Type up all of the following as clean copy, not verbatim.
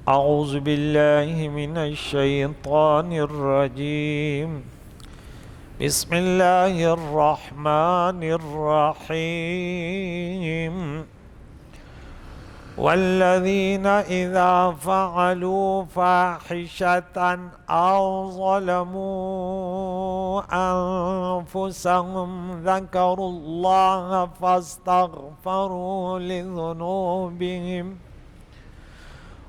أعوذ بالله من الشيطان الرجيم بسم الله الرحمن الرحيم والذين إذا فعلوا فاحشة أو ظلموا أنفسهم ذكروا الله فاستغفروا لذنوبهم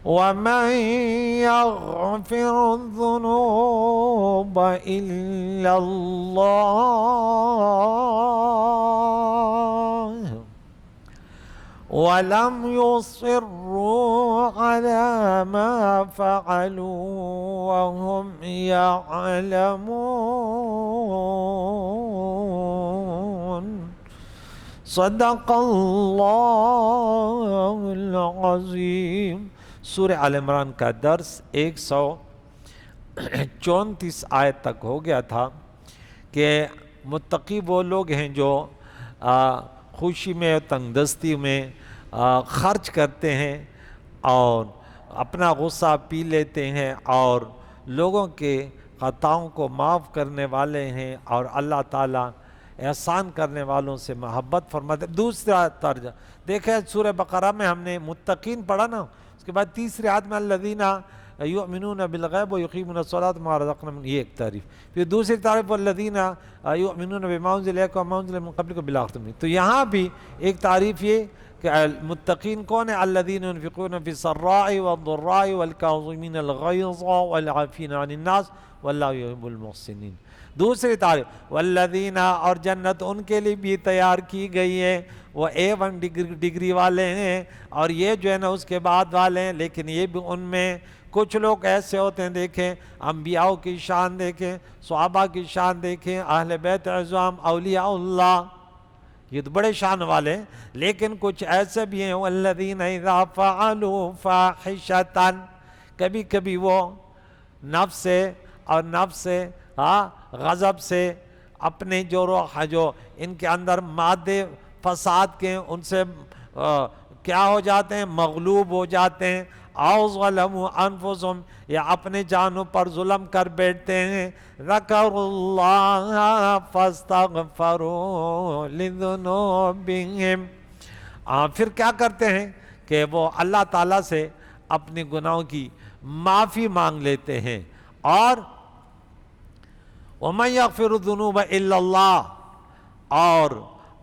ومن يغفر الذنوب إلا الله ولم يصروا على ما فعلوا وهم يعلمون صدق اللہ العظیم۔ سورہ آل عمران کا درس 134 آیت تک ہو گیا تھا کہ متقی وہ لوگ ہیں جو خوشی میں تنگ دستی میں خرچ کرتے ہیں اور اپنا غصہ پی لیتے ہیں اور لوگوں کے خطاؤں کو معاف کرنے والے ہیں اور اللہ تعالیٰ احسان کرنے والوں سے محبت فرماتے ہیں۔ دوسرا ترجمہ دیکھیں، سورہ بقرہ میں ہم نے متقین پڑھا نا، اس کے بعد تیسری آیت میں الذین یؤمنون بالغیب ویقیمون الصلاۃ ومما رزقناہم، یہ ایک تعریف۔ پھر دوسری تعریف والذین یؤمنون بما انزل الیک وما انزل من قبلک بالآخرۃ، تو یہاں بھی ایک تعریف یہ کہ متقین کون ہیں؟ الذین ينفقون فی السراء والضراء والکاظمین الغیظ والعافین عن الناس واللہ یحب المحسنین۔ دوسری تعریف والذین، اور جنت ان کے لیے بھی تیار کی گئی ہے، وہ A1 ڈگری والے ہیں، اور یہ جو ہے نا اس کے بعد والے ہیں، لیکن یہ بھی ان میں کچھ لوگ ایسے ہوتے ہیں، دیکھیں انبیاء کی شان دیکھیں، صحابہ کی شان دیکھیں، اہل بیت عظام، اولیاء اللہ، یہ تو بڑے شان والے ہیں، لیکن کچھ ایسے بھی ہیں والذین اذا فعلوا فاحشۃ، کبھی کبھی وہ نفس سے غضب سے اپنے جو ان کے اندر مادے فساد کے ان سے کیا ہو جاتے ہیں؟ مغلوب ہو جاتے ہیں، او ظلموا انفسهم، یا اپنے جانوں پر ظلم کر بیٹھتے ہیں، ذکروا اللہ فاستغفروا لذنوبهم، پھر کیا کرتے ہیں کہ وہ اللہ تعالیٰ سے اپنے گناہوں کی معافی مانگ لیتے ہیں، اور وَمَن يَغْفِرُ الذُّنُوبَ إِلَّا اللَّهُ، اور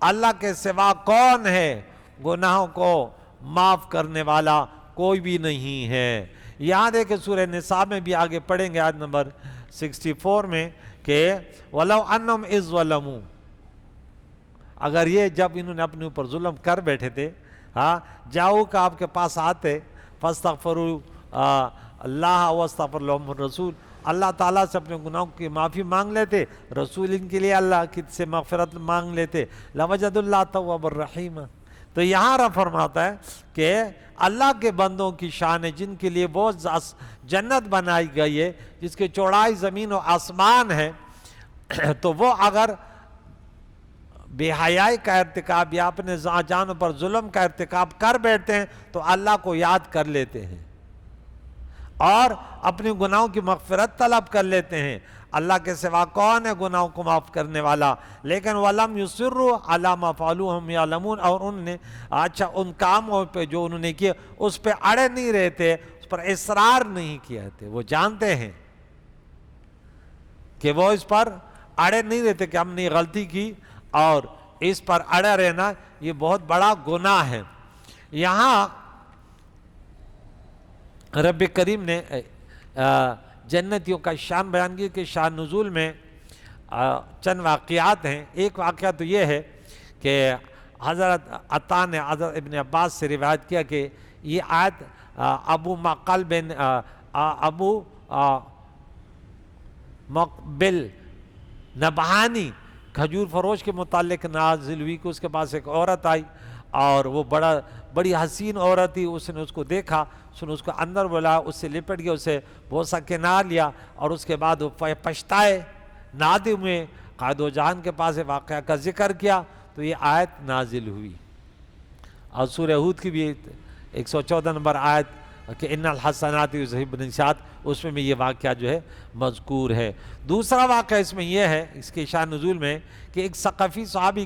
اللہ کے سوا کون ہے گناہوں کو معاف کرنے والا؟ کوئی بھی نہیں ہے۔ یہاں دیکھیں سورہ نساء میں بھی آگے پڑھیں گے آیت نمبر 64 میں کہ وَلَوْ أَنَّهُمْ إِذْ ظَلَمُوا، اگر یہ جب انہوں نے اپنے اوپر ظلم کر بیٹھے تھے، جاؤ کا آپ کے پاس آتے فاستغفروا اللہ واستغفر لهم الرسول، اللہ تعالیٰ سے اپنے گناہوں کی معافی مانگ لیتے، رسول ان کے لیے اللہ کی سے مغفرت مانگ لیتے، لوجد اللہ تواب الرحیم۔ تو یہاں رب فرماتا ہے کہ اللہ کے بندوں کی شان ہے جن کے لیے وہ جنت بنائی گئی ہے جس کی چوڑائی زمین و آسمان ہے، تو وہ اگر بے حیائی کا ارتکاب یا اپنے جانوں پر ظلم کا ارتکاب کر بیٹھتے ہیں تو اللہ کو یاد کر لیتے ہیں اور اپنی گناہوں کی مغفرت طلب کر لیتے ہیں۔ اللہ کے سوا کون ہے گناہوں کو معاف کرنے والا؟ لیکن وَلَمْ يُصِرُّوا عَلَىٰ مَا فَعَلُوا وَهُمْ يَعْلَمُونَ، اور انہوں نے ان کاموں پہ جو انہوں نے کیے اس پہ اڑے نہیں رہتے، اس پر اصرار نہیں کیا تھے، وہ جانتے ہیں کہ وہ اس پر اڑے نہیں رہتے کہ ہم نے غلطی کی اور اس پر اڑے رہنا یہ بہت بڑا گناہ ہے۔ یہاں رب کریم نے جنتیوں کا شان بیان کی کہ شان نزول میں چند واقعات ہیں۔ ایک واقعہ تو یہ ہے کہ حضرت عطا نے حضرت ابن عباس سے روایت کیا کہ یہ آیت ابو مقبل نبہانی کھجور فروش کے متعلق نازل ہوئی کہ اس کے پاس ایک عورت آئی اور وہ بڑی حسین عورت تھی، اس نے اس کو دیکھا، اس نے اس کو اندر بلایا، اس سے لپٹ گیا، اسے بوسہ کنار لیا اور اس کے بعد وہ پچھتائے، نادم ہوئے، قائد و جہان کے پاس واقعہ کا ذکر کیا تو یہ آیت نازل ہوئی۔ اور سورہ ہود کی بھی 114 نمبر آیت کہ ان الحسنات یذہبن السیئات، اس میں بھی یہ واقعہ جو ہے مذکور ہے۔ دوسرا واقعہ اس میں یہ ہے، اس کے شان نزول میں، کہ ایک ثقفی صحابی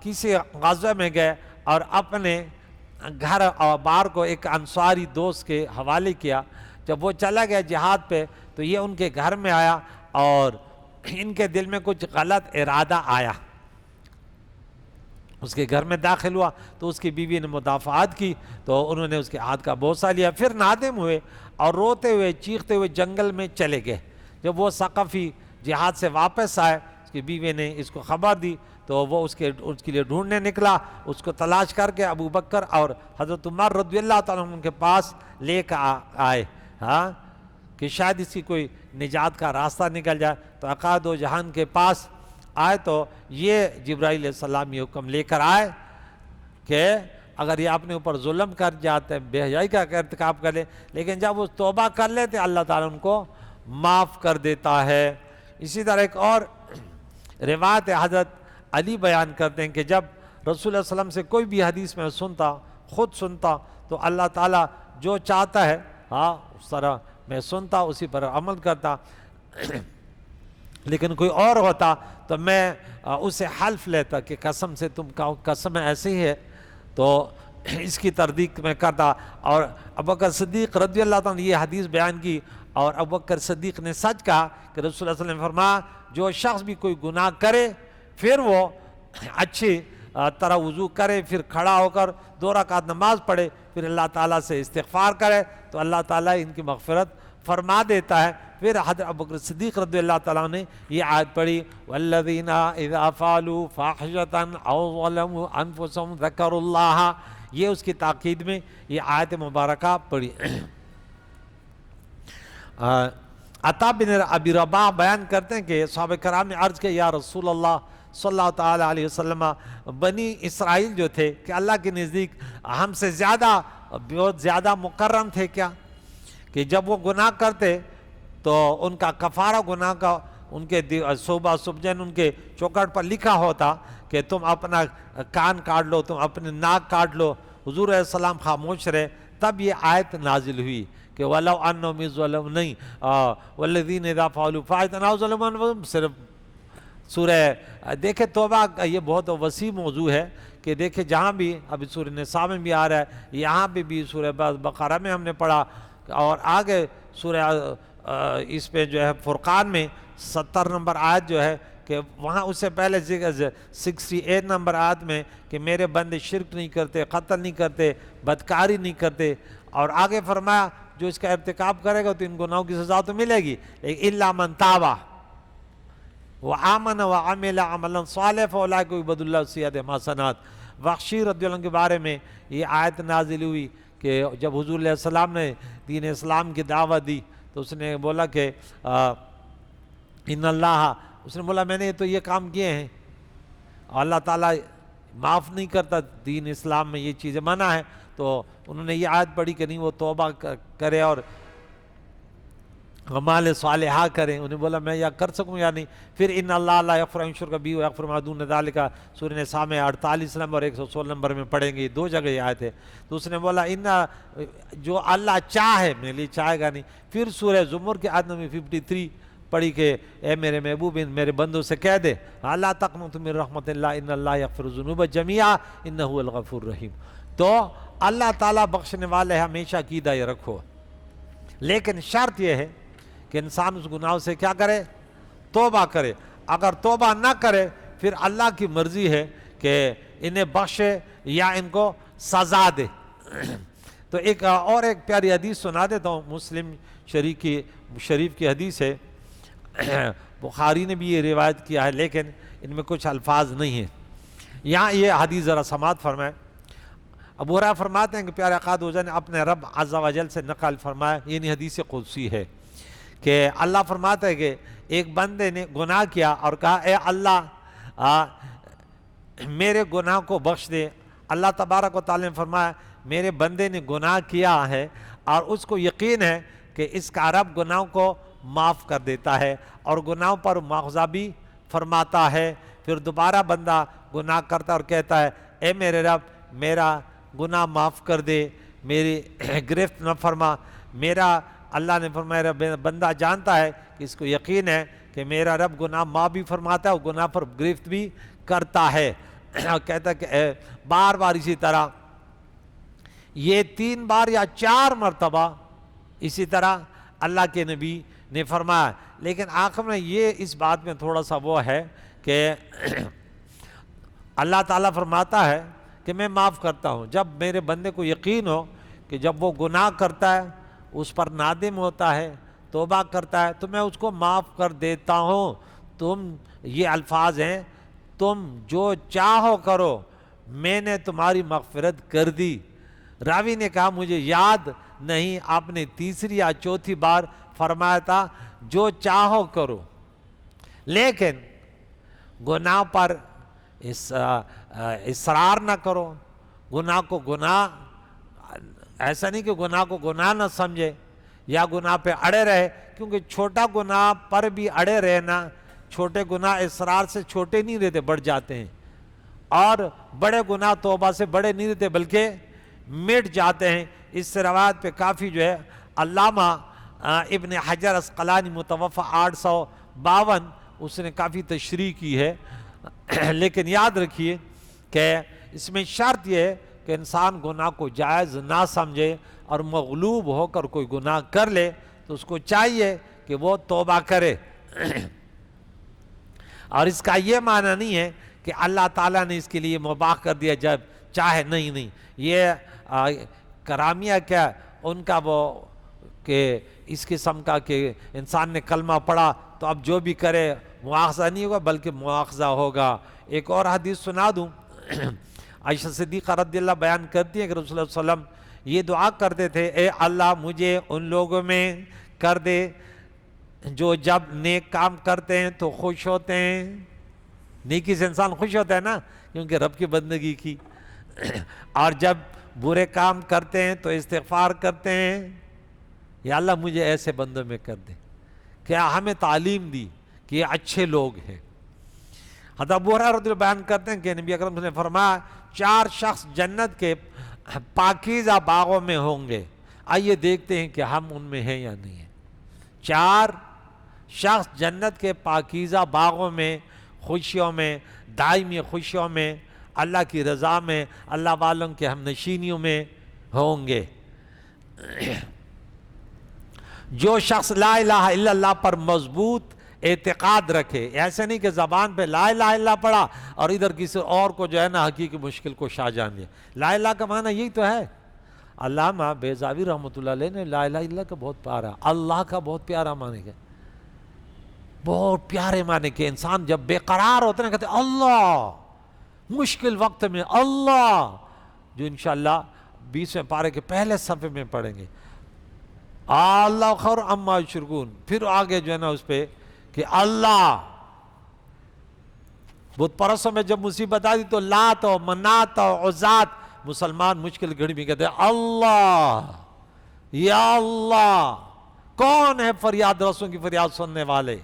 کسی غزوہ میں گئے اور اپنے گھر اور بار کو ایک انصاری دوست کے حوالے کیا۔ جب وہ چلا گیا جہاد پہ تو یہ ان کے گھر میں آیا اور ان کے دل میں کچھ غلط ارادہ آیا، اس کے گھر میں داخل ہوا تو اس کی بیوی نے مدافعات کی تو انہوں نے اس کے ہاتھ کا بوسہ لیا، پھر نادم ہوئے اور روتے ہوئے چیختے ہوئے جنگل میں چلے گئے۔ جب وہ ثقفی جہاد سے واپس آئے، اس کی بیوی نے اس کو خبر دی تو وہ اس کے لیے ڈھونڈنے نکلا، اس کو تلاش کر کے ابو بکر اور حضرت عمر رضی اللہ تعالیٰ عنہ کے پاس لے کر آئے کہ شاید اس کی کوئی نجات کا راستہ نکل جائے۔ تو آقا دو جہان کے پاس آئے تو یہ جبرائیل علیہ السلام یہ حکم لے کر آئے کہ اگر یہ اپنے اوپر ظلم کر جاتے ہیں، بے حیائی کا ارتکاب کر لیں، لیکن جب وہ توبہ کر لیتے اللہ تعالیٰ ان کو معاف کر دیتا ہے۔ اسی طرح ایک اور روایت حضرت علی بیان کرتے ہیں کہ جب رسول اللہ صلی اللہ علیہ وسلم سے کوئی بھی حدیث میں سنتا، خود سنتا، تو اللہ تعالیٰ جو چاہتا ہے اس طرح میں سنتا، اسی پر عمل کرتا، لیکن کوئی اور ہوتا تو میں اسے حلف لیتا کہ قسم سے تم کہو، قسم ایسے ہی ہے، تو اس کی تردید میں کرتا۔ اور ابوبکر صدیق رضی اللہ تعالیٰ نے یہ حدیث بیان کی اور ابوبکر صدیق نے سچ کہا کہ رسول اللہ صلی اللہ علیہ وسلم نے فرمایا جو شخص بھی کوئی گناہ کرے پھر وہ اچھی طرح وضو کرے، پھر کھڑا ہو کر 2 رکعت نماز پڑھے، پھر اللہ تعالیٰ سے استغفار کرے تو اللہ تعالیٰ ان کی مغفرت فرما دیتا ہے۔ پھر حضرت ابوبکر صدیق رضی اللہ تعالیٰ نے یہ آیت پڑھی والذین اذا فعلوا فاحشۃ او ظلموا انفسهم ذکروا اللہ، یہ اس کی تاکید میں یہ آیت مبارکہ پڑھی۔ عطا بن ابی رباح بیان کرتے ہیں کہ صحابہ کرام نے عرض کیا یا رسول اللہ صلی اللہ تعالیٰ علیہ وسلم، بنی اسرائیل جو تھے کہ اللہ کے نزدیک ہم سے بہت زیادہ مکرم تھے کیا، کہ جب وہ گناہ کرتے تو ان کا کفارہ گناہ کا ان کے صبح صبحن ان کے چوکٹ پر لکھا ہوتا کہ تم اپنا کان کاٹ لو، تم اپنے ناک کاٹ لو۔ حضور علیہ السلام خاموش رہے، تب یہ آیت نازل ہوئی کہ وَلَوْ أَنَّهُمْ إِذْ ظَلَمُوا، نہیں وَالَّذِينَ إِذَا فَعَلُوا فَاحِشَةً أَوْ ظَلَمُوا أَنفُسَهُمْ، صرف سورہ دیکھیں توبہ کا یہ بہت وسیع موضوع ہے کہ دیکھیں جہاں بھی ابھی سورہ نساء میں بھی آ رہا ہے، یہاں بھی سورہ بقرہ میں ہم نے پڑھا، اور آگے سورہ اس پہ جو ہے فرقان میں 70 نمبر آیت جو ہے کہ وہاں اس سے پہلے 68 نمبر آیت میں کہ میرے بندے شرک نہیں کرتے، قتل نہیں کرتے، بدکاری نہیں کرتے، اور آگے فرمایا جو اس کا ارتکاب کرے گا تو ان گناہوں کی سزا تو ملے گی، لیکن الا من تاب وآمن وعمل عملا صالحا فاولئک یبدل اللہ سیئاتہم حسنات۔ وحشی رضی اللہ عنہ کے بارے میں یہ آیت نازل ہوئی کہ جب حضور علیہ السلام نے دین اسلام کی دعوت دی تو اس نے بولا کہ ان اللہ، اس نے بولا میں نے تو یہ کام کیے ہیں، اللہ تعالیٰ معاف نہیں کرتا، دین اسلام میں یہ چیزیں منع ہے، تو انہوں نے یہ آیت پڑھی کہ نہیں وہ توبہ کرے اور اعمال صالحہ کریں۔ انہیں بولا میں یا کر سکوں یا نہیں۔ پھر ان اللہ لا یغفر ان یشرک بہ ویغفر ما دون ذلک، سورہ نساء میں 48 نمبر 116 نمبر میں پڑھیں گے، 2 جگہ یہ آیت ہے۔ تو اس نے بولا ان جو اللہ چاہے میرے لیے چاہے گا نہیں۔ پھر سورہ زمر کے آیت نمبر 53 پڑھی کہ اے میرے محبوب میرے بندوں سے کہہ دے لا تقنطوا من رحمت اللہ ان اللہ یغفر الذنوب جميعا انہ هو الغفور الرحیم۔ تو اللہ تعالیٰ بخشنے والے، ہمیشہ عقیدہ یہ رکھو، لیکن شرط یہ ہے کہ انسان اس گناہ سے کیا کرے؟ توبہ کرے۔ اگر توبہ نہ کرے پھر اللہ کی مرضی ہے کہ انہیں بخشے یا ان کو سزا دے۔ تو ایک پیاری حدیث سنا دیتا ہوں، مسلم شریف کی حدیث ہے، بخاری نے بھی یہ روایت کیا ہے لیکن ان میں کچھ الفاظ نہیں ہیں۔ یہاں یہ حدیث ذرا سماعت فرمائے۔ ابو ہریرہ فرماتے ہیں کہ پیارے آقا دو جہان نے اپنے رب عز و جل سے نقل فرمایا، یعنی حدیث قدسی ہے کہ اللہ فرماتا ہے کہ ایک بندے نے گناہ کیا اور کہا اے اللہ میرے گناہ کو بخش دے۔ اللہ تبارک و تعالی نے فرمایا میرے بندے نے گناہ کیا ہے اور اس کو یقین ہے کہ اس کا رب گناہوں کو معاف کر دیتا ہے اور گناہوں پر مواخذہ بھی فرماتا ہے۔ پھر دوبارہ بندہ گناہ کرتا اور کہتا ہے اے میرے رب میرا گناہ معاف کر دے، میری گرفت نہ فرما۔ میرا اللہ نے فرمایا بندہ جانتا ہے کہ اس کو یقین ہے کہ میرا رب گناہ معاف بھی فرماتا ہے اور گناہ پر گرفت بھی کرتا ہے۔ کہتا ہے کہ بار بار اسی طرح یہ 3 بار یا 4 مرتبہ اسی طرح اللہ کے نبی نے فرمایا۔ لیکن آخر میں یہ اس بات میں تھوڑا سا وہ ہے کہ اللہ تعالیٰ فرماتا ہے کہ میں معاف کرتا ہوں جب میرے بندے کو یقین ہو کہ جب وہ گناہ کرتا ہے، اس پر نادم ہوتا ہے، توبہ کرتا ہے، تو میں اس کو معاف کر دیتا ہوں۔ تم یہ الفاظ ہیں، تم جو چاہو کرو، میں نے تمہاری مغفرت کر دی۔ راوی نے کہا مجھے یاد نہیں، آپ نے 3 یا 4 بار فرمایا تھا جو چاہو کرو، لیکن گناہ پر اصرار نہ کرو۔ گناہ کو گناہ، ایسا نہیں کہ گناہ کو گناہ نہ سمجھے یا گناہ پہ اڑے رہے، کیونکہ چھوٹا گناہ پر بھی اڑے رہنا، چھوٹے گناہ اصرار سے چھوٹے نہیں رہتے، بڑھ جاتے ہیں، اور بڑے گناہ توبہ سے بڑے نہیں رہتے بلکہ مٹ جاتے ہیں۔ اس روایت پہ کافی جو ہے علامہ ابن حجر عسقلانی متوفی 852 اس نے کافی تشریح کی ہے۔ لیکن یاد رکھیے کہ اس میں شرط یہ ہے کہ انسان گناہ کو جائز نہ سمجھے، اور مغلوب ہو کر کوئی گناہ کر لے تو اس کو چاہیے کہ وہ توبہ کرے۔ اور اس کا یہ معنی نہیں ہے کہ اللہ تعالیٰ نے اس کے لیے مباح کر دیا جب چاہے، نہیں، یہ کرامیہ کیا ان کا وہ کہ اس قسم کا کہ انسان نے کلمہ پڑھا تو اب جو بھی کرے مواخذہ نہیں ہوگا بلکہ مواخذہ ہوگا۔ ایک اور حدیث سنا دوں، عائشہ صدیقہ رضی اللہ بیان کرتی ہے کہ رسول اللہ صلی اللہ علیہ وسلم یہ دعا کرتے تھے، اے اللہ مجھے ان لوگوں میں کر دے جو جب نیک کام کرتے ہیں تو خوش ہوتے ہیں۔ نیکی سے انسان خوش ہوتا ہے نا، کیونکہ رب کی بندگی کی، اور جب برے کام کرتے ہیں تو استغفار کرتے ہیں۔ یا اللہ مجھے ایسے بندوں میں کر دے۔ کیا ہمیں تعلیم دی کہ یہ اچھے لوگ ہیں۔ حضرت ابو ہریرہ رضی اللہ بیان کرتے ہیں کہ نبی اکرم صلی اللہ علیہ وسلم نے فرمایا 4 شخص جنت کے پاکیزہ باغوں میں ہوں گے۔ آئیے دیکھتے ہیں کہ ہم ان میں ہیں یا نہیں ہیں۔ 4 شخص جنت کے پاکیزہ باغوں میں، خوشیوں میں، دائمی خوشیوں میں، اللہ کی رضا میں، اللہ والوں کے ہم نشینیوں میں ہوں گے۔ جو شخص لا الہ الا اللہ پر مضبوط اعتقاد رکھے، ایسے نہیں کہ زبان پہ لا الہ الا اللہ پڑھا اور ادھر کسی اور کو جو ہے نا حقیقی مشکل کو شاہ جان دیا۔ لا الہ کا معنی یہی تو ہے۔ علامہ بیضاوی رحمۃ اللہ علیہ نے لا الہ الا اللہ کا بہت پیارا، اللہ کا بہت پیارا معنی ہے، بہت پیارے معنی کہ انسان جب بے قرار ہوتا ہے نا کہتے ہیں اللہ، مشکل وقت میں اللہ، جو انشاءاللہ 20ویں پارے کے پہلے صفحے میں پڑھیں گے۔ اللہ خیر عما یشرکون، پھر آگے جو ہے نا اس پہ کہ اللہ، بت پرستوں میں جب مصیبت آتی تو لات و منات و عزات، مسلمان مشکل گھڑی میں کہتے ہیں اللہ، یا اللہ، کون ہے فریاد رسوں کی فریاد سننے والے؟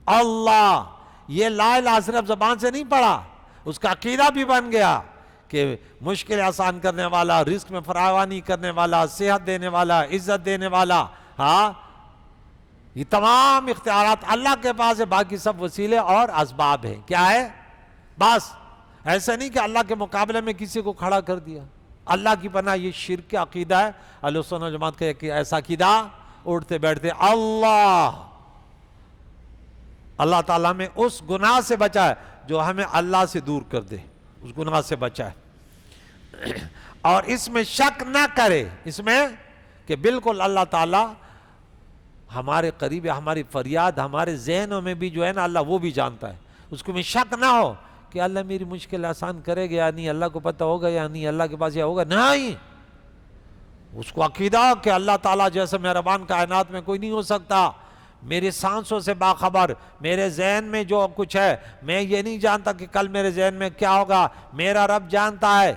اللہ۔ یہ لا الہ صرف زبان سے نہیں پڑھا، اس کا عقیدہ بھی بن گیا کہ مشکل آسان کرنے والا، رزق میں فراوانی کرنے والا، صحت دینے والا، عزت دینے والا، ہاں، یہ تمام اختیارات اللہ کے پاس ہے، باقی سب وسیلے اور اسباب ہیں۔ کیا ہے؟ بس ایسا نہیں کہ اللہ کے مقابلے میں کسی کو کھڑا کر دیا۔ اللہ کی پناہ، یہ شرک کا عقیدہ ہے۔ اہل سنت و جماعت کا ایسا عقیدہ، اٹھتے بیٹھتے اللہ، اللہ تعالیٰ میں اس گناہ سے بچائے جو ہمیں اللہ سے دور کر دے، اس گناہ سے بچائے، اور اس میں شک نہ کرے، اس میں کہ بالکل اللہ تعالیٰ ہمارے قریب ہے، ہماری فریاد ہمارے ذہنوں میں بھی جو ہے نا اللہ وہ بھی جانتا ہے، اس کو میں شک نہ ہو کہ اللہ میری مشکل آسان کرے گا یا نہیں، اللہ کو پتہ ہوگا یا نہیں، اللہ کے پاس یہ ہوگا، نہیں، اس کو عقیدہ کہ اللہ تعالیٰ جیسے مہربان کائنات میں کوئی نہیں ہو سکتا، میری سانسوں سے باخبر، میرے ذہن میں جو کچھ ہے میں یہ نہیں جانتا کہ کل میرے ذہن میں کیا ہوگا، میرا رب جانتا ہے،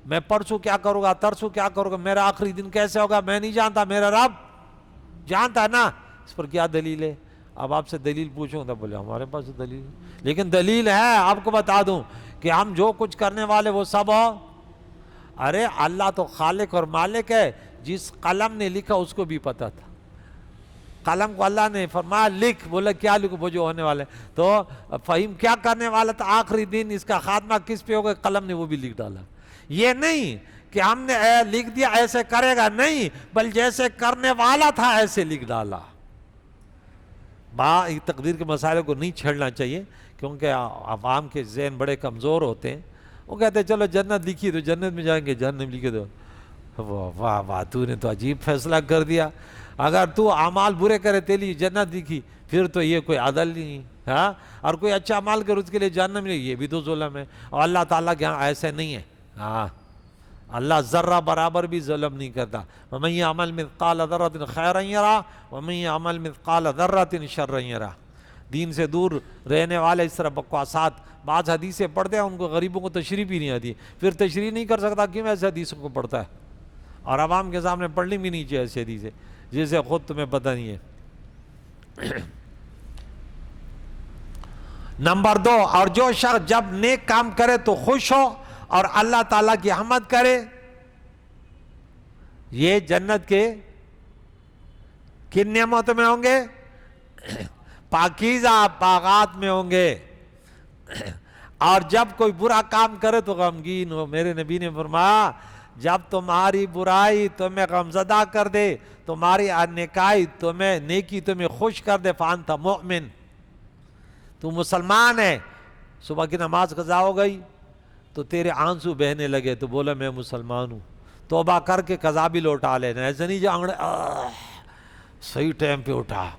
میں پرسوں کیا کروں گا، ترسوں کیا کروں گا، میرا آخری دن کیسے ہوگا میں نہیں جانتا، میرا رب جانتا ہے نا۔ اس پر کیا دلیل ہے؟ اب آپ سے دلیل پوچھوں تو بولے ہمارے پاس دلیل، لیکن دلیل ہے، آپ کو بتا دوں کہ ہم جو کچھ کرنے والے وہ سب ارے اللہ تو خالق اور مالک ہے، جس قلم نے لکھا اس کو بھی پتا تھا، قلم کو اللہ نے فرمایا لکھ، بولا کیا لکھو، وہ جو ہونے والے، تو فہیم کیا کرنے والا تھا، آخری دن اس کا خاتمہ کس پہ ہوگا، قلم نے وہ بھی لکھ ڈالا۔ یہ نہیں کہ ہم نے لکھ دیا ایسے کرے گا، نہیں، بل جیسے کرنے والا تھا ایسے لکھ ڈالا۔ تقدیر کے مسائل کو نہیں چھیڑنا چاہیے، کیونکہ عوام کے ذہن بڑے کمزور ہوتے ہیں، وہ کہتے ہیں چلو جنت لکھی تو جنت میں جائیں گے، جہنم لکھی تو واہ واہ تو نے تو عجیب فیصلہ کر دیا، اگر تو اعمال برے کرے تیرے لیے جنت لکھی، پھر تو یہ کوئی عدل نہیں، ہاں، اور کوئی اچھا عمل کرے اس کے لیے جہنم نہیں، یہ بھی تو ظلم ہے، اور اللہ تعالیٰ کے ہاں ایسے نہیں ہے، ہاں، اللہ ذرہ برابر بھی ظلم نہیں کرتا۔ وَمَن يَعْمَلْ مِثْقَالَ ذَرَّةٍ خَيْرًا يَرَهُ وَمَن يَعْمَلْ مِثْقَالَ ذَرَّةٍ شَرًّا يَرَهُ۔ دین سے دور رہنے والے اس طرح بکواسات، بعض حدیثیں پڑھتے ہیں ان کو غریبوں کو تشریح بھی نہیں آتی، پھر تشریح نہیں کر سکتا کیوں ایسے حدیثوں کو پڑھتا ہے، اور عوام کے سامنے پڑھنی بھی نہیں چاہیے ایسی حدیثیں جسے خود تمہیں پتہ نہیں ہے۔ نمبر 2، اور جو شخص جب نیک کام کرے تو خوش ہو اور اللہ تعالیٰ کی حمد کرے، یہ جنت کے کن نعمتوں میں ہوں گے، پاکیزہ باغات میں ہوں گے۔ اور جب کوئی برا کام کرے تو غمگین ہو، میرے نبی نے فرمایا جب تمہاری برائی تمہیں غمزدہ کر دے، تمہاری نیکی تمہیں خوش کر دے، فانت مؤمن، تو مسلمان ہے، صبح کی نماز قضا ہو گئی تو تیرے آنسو بہنے لگے تو بولا میں مسلمان ہوں، توبہ کر کے قضا بھی لوٹا لینا، ایسے نہیں جانگڑے صحیح ٹائم پہ اٹھا،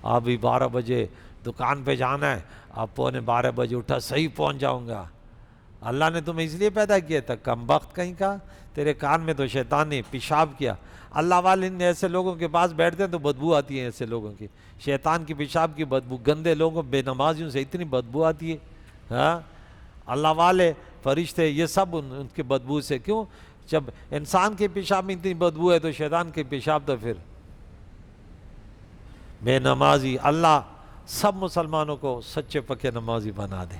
ابھی 12 بجے دکان پہ جانا ہے، اب 11:45 بجے اٹھا، صحیح پہنچ جاؤں گا۔ اللہ نے تمہیں اس لیے پیدا کیا تھا، کم بخت کہیں کا، تیرے کان میں تو شیطان نے پیشاب کیا۔ اللہ والے ایسے لوگوں کے پاس بیٹھتے ہیں تو بدبو آتی ہے، ایسے لوگوں کی شیطان کی پیشاب کی بدبو، گندے لوگوں بے نمازیوں سے اتنی بدبو آتی ہے، ہاں، اللہ والے فرشتے یہ سب ان کے بدبو سے، کیوں؟ جب انسان کے پیشاب میں اتنی بدبو ہے تو شیطان کے پیشاب تو پھر بے نمازی۔ اللہ سب مسلمانوں کو سچے پکے نمازی بنا دے،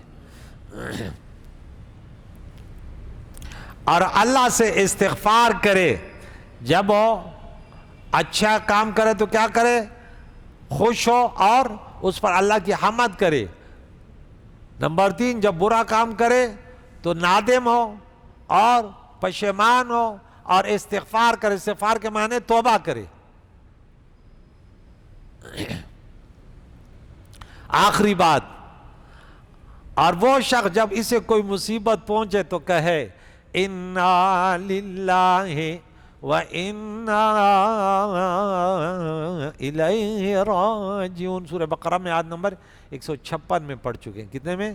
اور اللہ سے استغفار کرے، جب وہ اچھا کام کرے تو کیا کرے، خوش ہو اور اس پر اللہ کی حمد کرے۔ نمبر 3، جب برا کام کرے تو نادم ہو اور پشیمان ہو اور استغفار کرے، استغفار کے معنی توبہ کرے۔ آخری بات، اور وہ شخص جب اسے کوئی مصیبت پہنچے تو کہے اِنَّا لِلَّهِ وَإِنَّا إِلَيْهِ رَاجِعُونَ، سورہ بقرہ میں آیت نمبر 156 میں پڑھ چکے ہیں، کتنے میں؟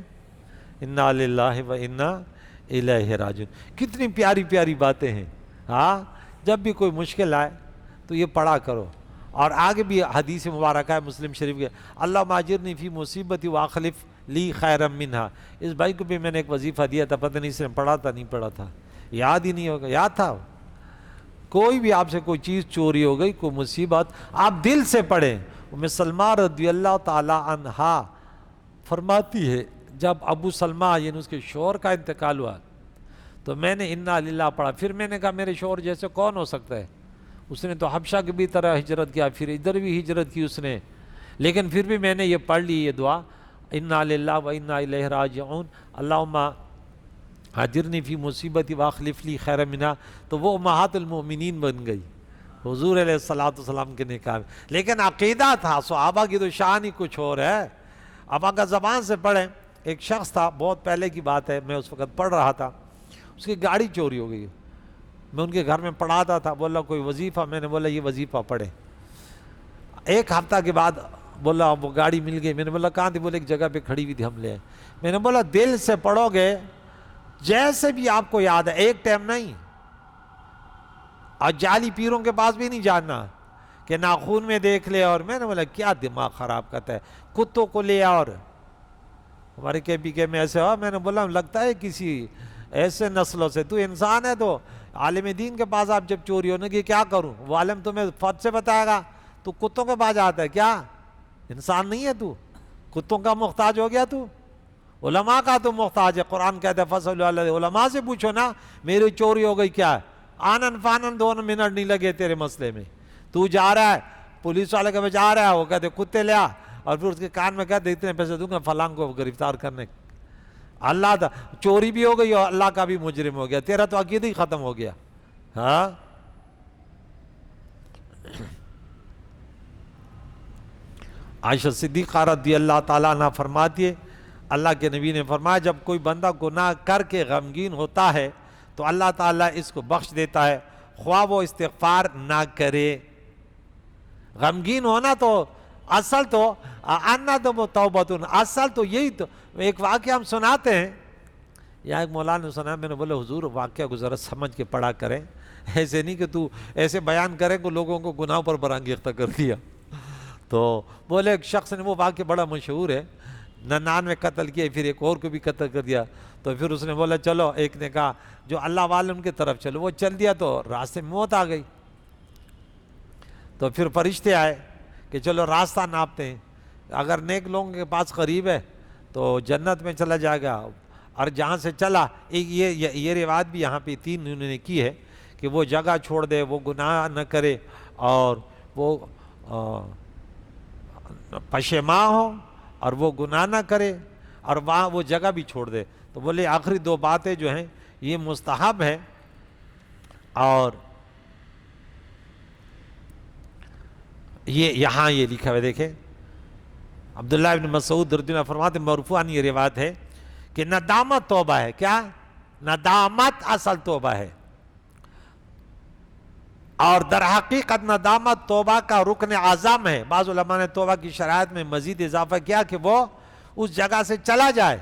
اِنَّا لِلَّهِ وَإِنَّا إِلَيْهِ رَاجِعُونَ۔ کتنی پیاری پیاری باتیں ہیں، ہاں، جب بھی کوئی مشکل آئے تو یہ پڑھا کرو۔ اور آگے بھی حدیث مبارکہ ہے مسلم شریف کے، اللہم اجرنی فی مصیبتی واخلف لی خیرا منہا۔ اس بھائی کو بھی میں نے ایک وظیفہ دیا تھا، پتہ نہیں اس نے پڑھا تھا نہیں پڑھا تھا، یاد ہی نہیں ہوگا، یاد تھا؟ کوئی بھی آپ سے کوئی چیز چوری ہو گئی، کوئی مصیبت، آپ دل سے پڑھیں۔ ام سلمہ رضی اللہ تعالی عنہا فرماتی ہے جب ابو سلمہ یعنی اس کے شوہر کا انتقال ہوا تو میں نے انا للہ پڑھا، پھر میں نے کہا میرے شوہر جیسے کون ہو سکتا ہے، اس نے تو حبشہ کی بھی طرح ہجرت کیا، پھر ادھر بھی ہجرت کی اس نے، لیکن پھر بھی میں نے یہ پڑھ لی یہ دعا، انا للہ و انا الیہ راجعون، اللہم اجرنی فی مصیبتی واخلف لی خیرا منہا، تو وہ امہات المؤمنین بن گئی حضور علیہ السلام کے نکاح میں۔ لیکن عقیدہ تھا، صحابہ کی تو شان ہی کچھ اور ہے۔ اب اگر زبان سے پڑھیں، ایک شخص تھا، بہت پہلے کی بات ہے، میں اس وقت پڑھ رہا تھا، اس کی گاڑی چوری ہو گئی، میں ان کے گھر میں پڑھاتا تھا، بولا کوئی وظیفہ، میں نے بولا یہ وظیفہ پڑھے۔ ایک ہفتہ کے بعد بولا وہ گاڑی مل گئی، میں نے بولا کہاں تھی، بولے ایک جگہ پہ کھڑی ہوئی تھی، ہم لے آئے۔ میں نے بولا دل سے پڑھو گے جیسے بھی آپ کو یاد ہے، ایک ٹائم نہیں، اور جعلی پیروں کے پاس بھی نہیں جاننا کہ ناخون میں دیکھ لے، اور میں نے بولا کیا دماغ خراب کرتا ہے، کتوں کو لے اور ہمارے کے پی کے میں ایسے ہوا، میں نے بولا لگتا ہے کسی ایسے نسلوں سے، تو انسان ہے تو عالم دین کے پاس آپ جب چوری ہونے کی کیا کروں، وہ عالم تمہیں فت سے بتائے گا، تو کتوں کے پاس آتا ہے کیا، انسان نہیں ہے تو، کتوں کا محتاج ہو گیا تو، علماء کا تو محتاج ہے. قرآن کہتا ہے فصل علماء سے پوچھو نا میری چوری ہو گئی کیا ہے. آنن فانن 2 منٹ نہیں لگے تیرے مسئلے میں. تو جا رہا ہے پولیس والے کے جا رہا ہے, وہ کہتے کتے لیا, اور پھر اس کے کان میں کہتے اتنے پیسے دوں گا فلاں کو گرفتار کرنے. اللہ دا چوری بھی ہو گئی اور اللہ کا بھی مجرم ہو گیا, تیرا تو عقیدہ ہی ختم ہو گیا. ہاں عائشہ صدیقہ رضی اللہ تعالیٰ عنہ فرماتی ہے اللہ کے نبی نے فرمایا جب کوئی بندہ گناہ کر کے غمگین ہوتا ہے تو اللہ تعالیٰ اس کو بخش دیتا ہے خواہ وہ استغفار نہ کرے. غمگین ہونا تو اصل تو انا تو توبتن, اصل تو یہی. تو ایک واقعہ ہم سناتے ہیں, یا ایک مولانا نے سنا, میں نے بولے حضور واقعہ گزرا سمجھ کے پڑھا کریں, ایسے نہیں کہ تو ایسے بیان کرے کہ لوگوں کو گناہ پر برانگیختہ کر دیا. تو بولے ایک شخص نے, وہ واقعہ بڑا مشہور ہے, 99 قتل کیے پھر ایک اور کو بھی قتل کر دیا. تو پھر اس نے بولا چلو, ایک نے کہا جو اللہ والے ان کی طرف چلو, وہ چل دیا تو راستے میں موت آ گئی. تو پھر فرشتے آئے کہ چلو راستہ ناپتے ہیں, اگر نیک لوگوں کے پاس قریب ہے تو جنت میں چلا جائے گا, اور جہاں سے چلا یہ روایت بھی یہاں پہ 3 انہوں نے کی ہے کہ وہ جگہ چھوڑ دے, وہ گناہ نہ کرے اور وہ پشیماں ہو اور وہ گناہ نہ کرے اور وہاں وہ جگہ بھی چھوڑ دے. تو بولے آخری 2 باتیں جو ہیں یہ مستحب ہے. اور یہ یہاں یہ لکھا ہے دیکھیں, عبداللہ ابن مسعود رضی اللہ عنہ فرماتے ہیں مرفوعاً یہ روایت ہے کہ ندامت توبہ ہے. کیا ندامت اصل توبہ ہے, اور در حقیقت ندامت توبہ کا رکن اعظم ہے. بعض علماء نے توبہ کی شرائط میں مزید اضافہ کیا کہ وہ اس جگہ سے چلا جائے.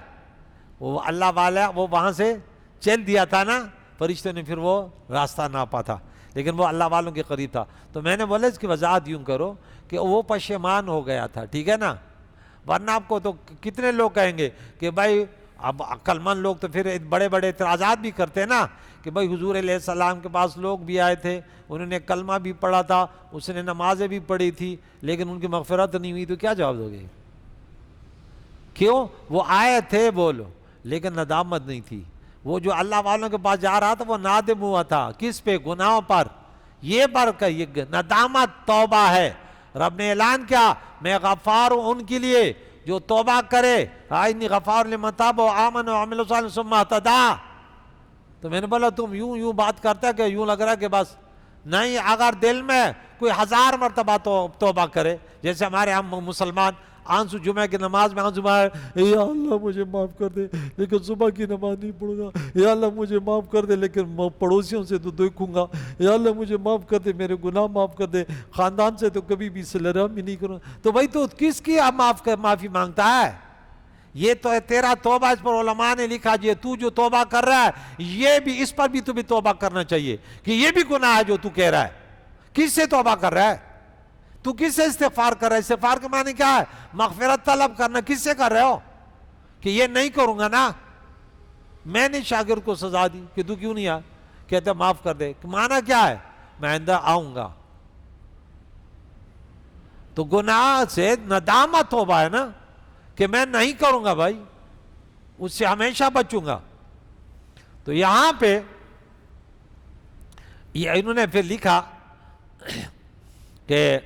وہ اللہ والا وہ وہاں سے چل دیا تھا نا فرشتوں نے, پھر وہ راستہ ناپا تھا, لیکن وہ اللہ والوں کے قریب تھا. تو میں نے بولا اس کی وضاحت یوں کرو کہ وہ پشیمان ہو گیا تھا, ٹھیک ہے نا, ورنہ آپ کو تو کتنے لوگ کہیں گے کہ بھائی اب عقل مند لوگ تو پھر بڑے بڑے اعتراضات بھی کرتے ہیں نا کہ بھائی حضور علیہ السلام کے پاس لوگ بھی آئے تھے, انہوں نے کلمہ بھی پڑھا تھا, اس نے نمازیں بھی پڑھی تھی, لیکن ان کی مغفرت نہیں ہوئی, تو کیا جواب دو گے؟ کیوں؟ وہ آئے تھے بولو لیکن ندامت نہیں تھی. وہ جو اللہ والوں کے پاس جا رہا تھا وہ نادم ہوا تھا, کس پہ؟ گناہوں پر. یہ برکت یہ ندامت توبہ ہے. رب نے اعلان کیا میں غفار ہوں ان کے لیے جو توبہ کرے, انی غفار لمن تاب وآمن وعمل صالحا ثم اہتدی. تو میں نے بولا تم یوں بات کرتا ہے کہ یوں لگ رہا ہے کہ بس نہیں, اگر دل میں کوئی 1000 مرتبہ توبہ کرے, جیسے ہمارے ہم مسلمان آنسو جمعہ کی نماز میں آنسو مارے, یا اللہ مجھے معاف کر دے لیکن صبح کی نماز نہیں پڑھوں گا, یا اللہ مجھے معاف کر دے لیکن پڑوسیوں سے تو دیکھوں گا, یا اللہ مجھے معاف کر دے میرے گناہ معاف کر دے, خاندان سے تو کبھی بھی صلہ رحمی نہیں کروں. تو بھائی تو کس کی معافی مانگتا ہے؟ یہ تو ہے تیرا توبہ. اس پر علماء نے لکھا جی تو جو توبہ کر رہا ہے یہ بھی, اس پر بھی تمہیں توبہ کرنا چاہیے کہ یہ بھی گناہ ہے جو تو کہہ رہا ہے. کس سے توبہ کر رہا ہے تو؟ کس سے استغفار کر رہا ہے؟ استغفار کے معنی کیا ہے؟ مغفرت طلب کرنا. کس سے کر رہے ہو کہ یہ نہیں کروں گا نا؟ میں نے شاگرد کو سزا دی کہ تو کیوں نہیں آیا, کہتے معاف کر دے. معنی کیا ہے؟ میں آئندہ آؤں گا. تو گناہ سے ندامت توبہ ہے نا کہ میں نہیں کروں گا بھائی, اس سے ہمیشہ بچوں گا. تو یہاں پہ یہ انہوں نے پھر لکھا کہ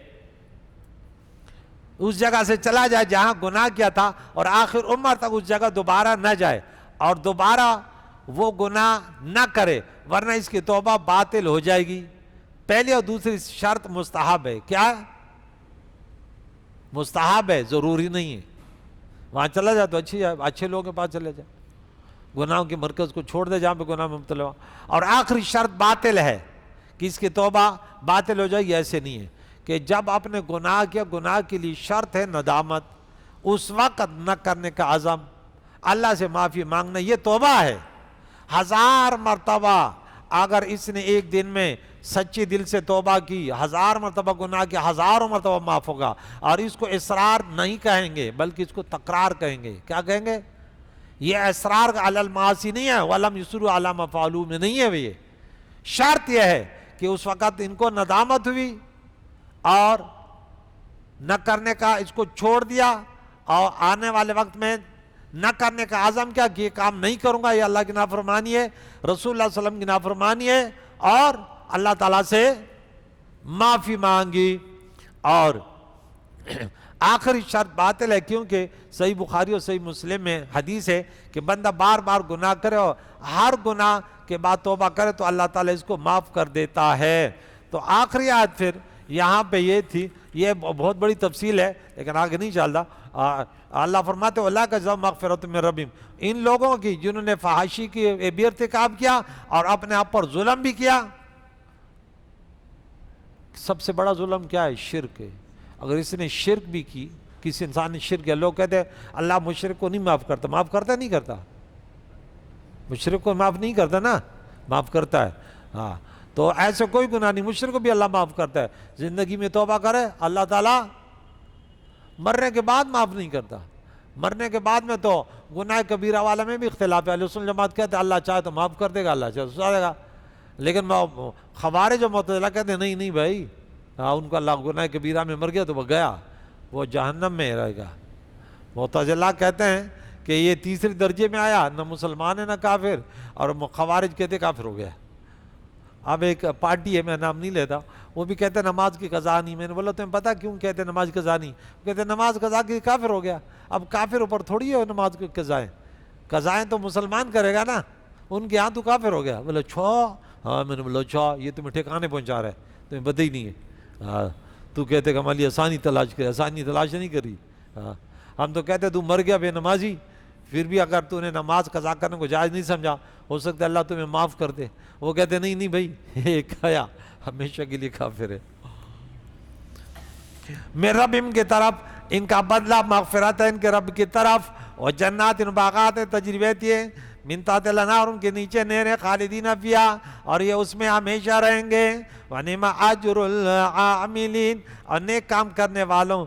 اس جگہ سے چلا جائے جہاں گناہ کیا تھا اور آخر عمر تک اس جگہ دوبارہ نہ جائے اور دوبارہ وہ گناہ نہ کرے, ورنہ اس کی توبہ باطل ہو جائے گی. پہلی اور دوسری شرط مستحب ہے. کیا مستحب ہے, ضروری نہیں ہے. وہاں چلا جائے تو اچھے لوگوں کے پاس چلے جائے, گناہوں کے مرکز کو چھوڑ دے جہاں پہ گناہ میں مبتلا ہو. اور آخری شرط باطل ہے کہ اس کی توبہ باطل ہو جائے گی. ایسے نہیں ہے کہ جب آپ نے گناہ کیا, گناہ کے لیے شرط ہے ندامت, اس وقت نہ کرنے کا عزم, اللہ سے معافی مانگنا, یہ توبہ ہے. 1000 مرتبہ اگر اس نے ایک دن میں سچی دل سے توبہ کی, 1000 مرتبہ گناہ کیا, 1000 مرتبہ معاف ہوگا. اور اس کو اصرار نہیں کہیں گے بلکہ اس کو تکرار کہیں گے. کیا کہیں گے؟ یہ اصرار علی المعاصی نہیں ہے, وَلَمْ يُصِرُّوا عَلَىٰ مَا فَعَلُوا میں نہیں ہے. یہ شرط یہ ہے کہ اس وقت ان کو ندامت ہوئی اور نہ کرنے کا اس کو چھوڑ دیا, اور آنے والے وقت میں نہ کرنے کا عزم کیا کہ یہ کام نہیں کروں گا، یہ اللہ کی نافرمانی ہے، رسول اللہ صلی اللہ علیہ وسلم کی نافرمانی ہے، اور اللہ تعالیٰ سے معافی مانگی۔ اور آخری شرط باطل ہے، کیونکہ صحیح بخاری اور صحیح مسلم میں حدیث ہے کہ بندہ بار بار گناہ کرے اور ہر گناہ کے بعد توبہ کرے تو اللہ تعالیٰ اس کو معاف کر دیتا ہے۔ تو آخری آیت پھر یہاں پہ یہ تھی، یہ بہت بڑی تفصیل ہے لیکن آگے نہیں چلتا۔ اللہ فرماتے ہیں اللہ کا جزاء مغفرۃ من ربہم، ان لوگوں کی جنہوں نے فحاشی کی بے ارتکاب کیا اور اپنے آپ پر ظلم بھی کیا۔ سب سے بڑا ظلم کیا ہے؟ شرک ہے۔ اگر اس نے شرک بھی کی، کسی انسان نے شرک کیا، لوگ کہتے ہیں اللہ مشرک کو نہیں معاف کرتا، معاف کرتا نہیں کرتا؟ مشرک کو معاف نہیں کرتا نا، معاف کرتا ہے۔ ہاں، تو ایسے کوئی گناہ نہیں، مشرک کو بھی اللہ معاف کرتا ہے۔ زندگی میں توبہ کرے اللہ تعالیٰ مرنے کے بعد معاف نہیں کرتا۔ مرنے کے بعد میں تو گناہ کبیرہ والا میں بھی اختلاف ہے، اہل سنت جماعت کہتے ہیں اللہ چاہے تو معاف کر دے گا، اللہ چاہے تو سزا دے گا، لیکن خوارج و معتزلہ کہتے ہیں نہیں بھائی، ان کو اللہ گناہ کبیرہ میں مر گیا تو وہ گیا، وہ جہنم میں رہے گا۔ معتزلہ کہتے ہیں کہ یہ تیسرے درجے میں آیا، نہ مسلمان ہے نہ کافر، اور خوارج کہتے کافر ہو گیا۔ اب ایک پارٹی ہے، میں نام نہیں لیتا، وہ بھی کہتے ہیں نماز کی قضا نہیں۔ میں نے بولا تمہیں پتہ کیوں کہتے ہیں نماز کی قضا نہیں؟ کہتے ہیں نماز قضا کی کافر ہو گیا۔ اب کافر اوپر تھوڑی ہے نماز کی قضائیں، قضائیں تو مسلمان کرے گا نا، ان کے ہاں تو کافر ہو گیا۔ بولے چھو، ہاں میں نے بولا چھو، یہ تمہیں ٹھکانے پہنچا رہا ہے، تمہیں پتہ ہی نہیں ہے۔ ہاں، تو کہتے کہ ہماری آسانی تلاش کرے، آسانی تلاش نہیں کری۔ ہاں، ہم تو کہتے تو مر گیا بے نمازی، پھر بھی اگر تو نے نماز قضا کرنے کو جائز نہیں سمجھا، ہو سکتا ہے اللہ تمہیں معاف کر دے۔ وہ کہتے نہیں بھائی، ایک کھایا ہمیشہ کے لیے کافر ہے۔ میرے رب ان کے طرف ان کا بدلہ مغفرت ہے، ان کے رب کی طرف، اور جنات ان باغات تجری بہتی ہے من تحت الانہار، ان کے نیچے نہریں، خالدین فیہا، اور یہ اس میں ہمیشہ رہیں گے۔ وَنِعْمَ اجر العاملین، اور نیک کام کرنے والوں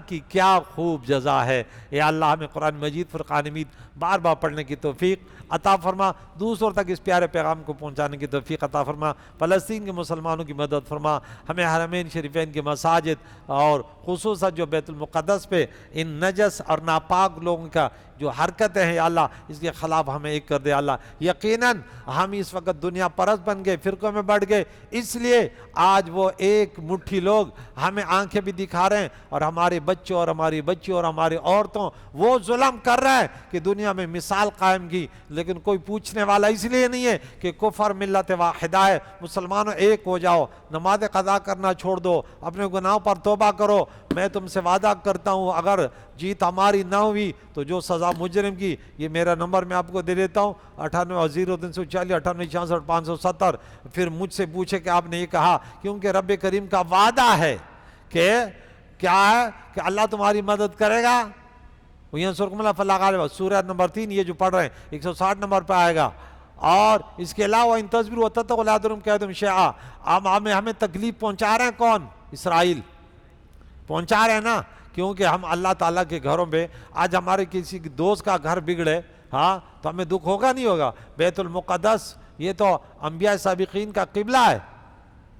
کی کیا خوب جزا ہے۔ یا اللہ ہمیں قرآن مجید فرقان حمید بار بار پڑھنے کی توفیق عطا فرما، دوسروں تک اس پیارے پیغام کو پہنچانے کی توفیق عطا فرما، فلسطین کے مسلمانوں کی مدد فرما، ہمیں حرمین شریفین کے مساجد اور خصوصاً جو بیت المقدس پہ ان نجس اور ناپاک لوگوں کا جو حرکتیں ہیں یا اللہ، اس کے خلاف ہمیں ایک کر دے اللہ۔ یقیناً ہم اس وقت دنیا پرست بن گئے، فرقوں میں بڑھ گئے، اس لیے آج وہ ایک مٹھی لوگ ہمیں آنکھیں بھی دکھا رہے ہیں، اور ہمارے بچوں اور ہماری بچیوں اور ہماری عورتوں وہ ظلم کر رہے ہیں کہ دنیا میں مثال قائم کی، لیکن کوئی پوچھنے والا اس لیے نہیں ہے کہ کفر ملت واحدہ ہے۔ مسلمانوں ایک ہو جاؤ، نماز قضا کرنا چھوڑ دو، اپنے گناہوں پر توبہ کرو۔ میں تم سے وعدہ کرتا ہوں اگر جیت ہماری نہ ہوئی تو جو سزا مجرم کی، یہ میرا نمبر میں آپ کو دے دیتا ہوں، 980340 9866 پھر مجھ سے پوچھے کہ آپ نے یہ کہا، کیونکہ رب کریم کا وعدہ ہے کہ کیا ہے کہ اللہ تمہاری مدد کرے گا۔ وَيَنْصُرْكُمُ اللَّهُ فَلَا غَالِبَ لَكُمْ، سورہ نمبر 3 یہ جو پڑھ رہے ہیں 160 نمبر پہ آئے گا۔ اور اس کے علاوہ ان تصبروا وتتقوا لا يضركم كيدهم شيئا، ہمیں تکلیف پہنچا رہے ہیں کون؟ اسرائیل پہنچا رہے ہیں نا، کیونکہ ہم اللہ تعالیٰ کے گھروں پہ آج ہمارے کسی دوست کا گھر بگڑے تو ہمیں دکھ ہوگا نہیں ہوگا؟ بیت المقدس یہ تو انبیاء سابقین کا قبلہ ہے،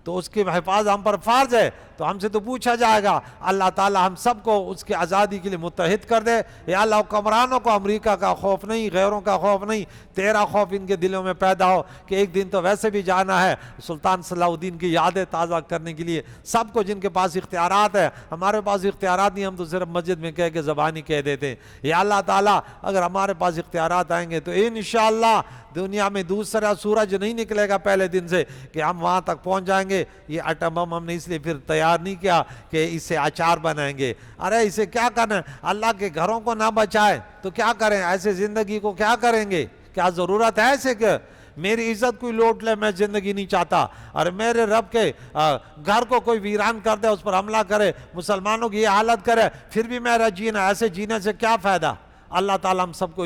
تو اس کی حفاظت ہم پر فرض ہے، تو ہم سے تو پوچھا جائے گا۔ اللہ تعالیٰ ہم سب کو اس کی آزادی کے لیے متحد کر دے۔ یا اللہ حکمرانوں کو امریکہ کا خوف نہیں، غیروں کا خوف نہیں، تیرا خوف ان کے دلوں میں پیدا ہو کہ ایک دن تو ویسے بھی جانا ہے، سلطان صلاح الدین کی یادیں تازہ کرنے کے لیے۔ سب کو جن کے پاس اختیارات ہے، ہمارے پاس اختیارات نہیں، ہم تو صرف مسجد میں کہہ کے زبانی کہہ دیتے ہیں۔ یا اللہ تعالیٰ اگر ہمارے پاس اختیارات آئیں گے تو انشاءاللہ دنیا میں دوسرا سورج نہیں نکلے گا پہلے دن سے کہ ہم وہاں تک پہنچ جائیں گے۔ یہ ایٹم بم ہم نے اس لیے پھر تیار نہیں کیا کہ اسے اچار بنائیں گے، ارے اسے کیا کرنا ہے؟ اللہ کے گھروں کو نہ بچائے تو کیا کریں؟ ایسے زندگی کو کیا کریں گے؟ کیا ضرورت ہے ایسے کہ میری عزت کوئی لوٹ لے؟ میں زندگی نہیں چاہتا، اور میرے رب کے گھر کو کوئی ویران کر دے، اس پر حملہ کرے، مسلمانوں کی یہ حالت کرے، پھر بھی میرا جینا، ایسے جینے سے کیا فائدہ؟ اللہ تعالیٰ ہم سب کو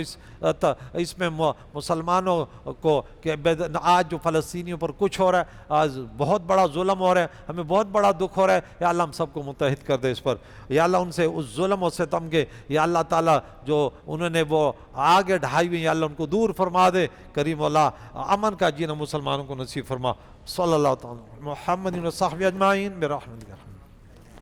اس میں مسلمانوں کو کہ آج جو فلسطینیوں پر کچھ ہو رہا ہے، آج بہت بڑا ظلم ہو رہا ہے، ہمیں بہت بڑا دکھ ہو رہا ہے، یا اللہ ہم سب کو متحد کر دے اس پر۔ یا اللہ ان سے اس ظلم و ستم کے، یا اللہ تعالیٰ جو انہوں نے وہ آگے ڈھائی ہوئی، یا اللہ ان کو دور فرما دے۔ کریم اللہ امن کا جینا مسلمانوں کو نصیب فرما۔ صلی اللہ تعالیٰ محمد و صحبہ اجمعین برحمتک۔